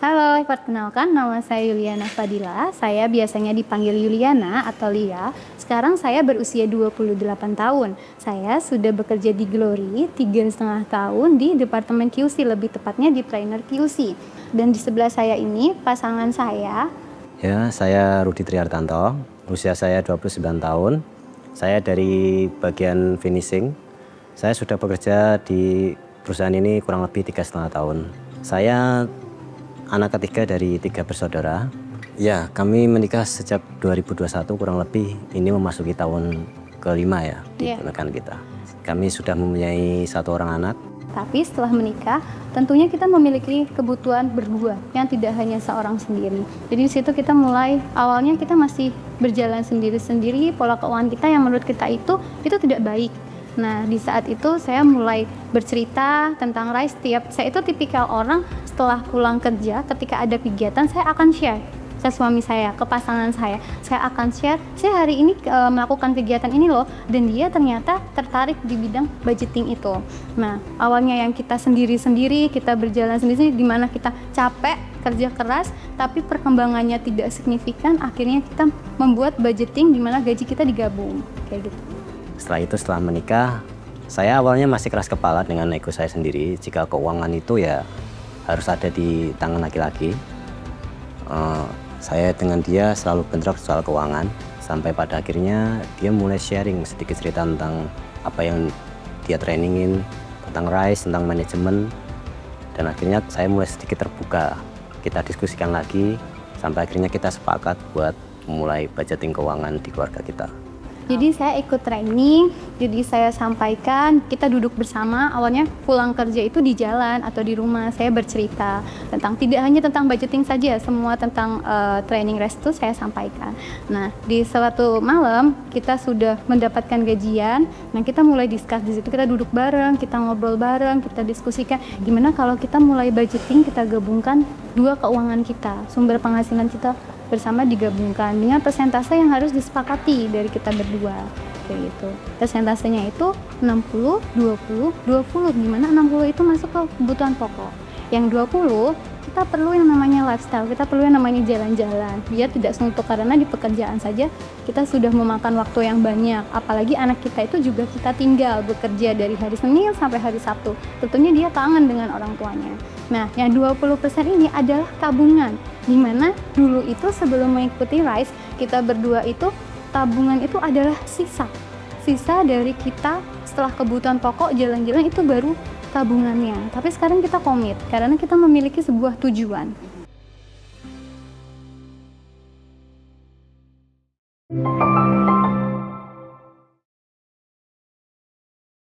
Halo, perkenalkan nama saya Yuliana Fadila. Saya biasanya dipanggil Yuliana atau Lia. Sekarang saya berusia 28 tahun. Saya sudah bekerja di Glory 3,5 tahun di Departemen QC, lebih tepatnya di Trainer QC. Dan di sebelah saya ini pasangan saya. Ya, saya Rudi Trihartanto. Usia saya 29 tahun. Saya dari bagian finishing. Saya sudah bekerja di perusahaan ini kurang lebih 3,5 tahun. Saya anak ketiga dari 3 bersaudara. Ya, kami menikah sejak 2021 kurang lebih. Ini memasuki tahun kelima ya di pernikahan kita. Kami sudah mempunyai 1 orang anak. Tapi setelah menikah, tentunya kita memiliki kebutuhan berdua yang tidak hanya seorang sendiri. Jadi di situ kita mulai, awalnya kita masih berjalan sendiri-sendiri, pola keuangan kita yang menurut kita itu tidak baik. Nah, di saat itu saya mulai bercerita tentang Rise. Saya itu tipikal orang setelah pulang kerja, ketika ada kegiatan saya akan share ke suami saya, ke pasangan saya. Saya akan share, saya hari ini melakukan kegiatan ini loh, dan dia ternyata tertarik di bidang budgeting itu. Nah, awalnya yang kita sendiri-sendiri, kita berjalan sendiri, di mana kita capek, kerja keras, tapi perkembangannya tidak signifikan. Akhirnya kita membuat budgeting di mana gaji kita digabung, kayak gitu. Setelah itu, setelah menikah, saya awalnya masih keras kepala dengan ego saya sendiri. Jika keuangan itu ya harus ada di tangan laki-laki. Saya dengan dia selalu bentrok soal keuangan. Sampai pada akhirnya dia mulai sharing sedikit cerita tentang apa yang dia trainingin, tentang Rise, tentang manajemen. Dan akhirnya saya mulai sedikit terbuka. Kita diskusikan lagi, sampai akhirnya kita sepakat buat memulai budgeting keuangan di keluarga kita. Jadi saya ikut training, jadi saya sampaikan, kita duduk bersama. Awalnya pulang kerja itu di jalan atau di rumah, saya bercerita tentang, tidak hanya tentang budgeting saja, semua tentang training Rise itu saya sampaikan. Nah, di suatu malam kita sudah mendapatkan gajian. Nah, kita mulai discuss di situ, kita duduk bareng, kita ngobrol bareng, kita diskusikan gimana kalau kita mulai budgeting, kita gabungkan 2 keuangan kita, sumber penghasilan kita bersama digabungkan dengan persentase yang harus disepakati dari kita berdua, kayak gitu. Persentasenya itu 60, 20, 20, gimana 60 itu masuk ke kebutuhan pokok. Yang 20 kita perlu yang namanya lifestyle, kita perlu yang namanya jalan-jalan, biar tidak suntuk, karena di pekerjaan saja kita sudah memakan waktu yang banyak, apalagi anak kita itu juga kita tinggal bekerja dari hari Senin sampai hari Sabtu, tentunya dia kangen dengan orang tuanya. Nah, yang 20% ini adalah tabungan, dimana dulu itu sebelum mengikuti Rise, kita berdua itu tabungan itu adalah sisa dari kita setelah kebutuhan pokok, jalan-jalan itu baru tabungannya. Tapi sekarang kita komit karena kita memiliki sebuah tujuan.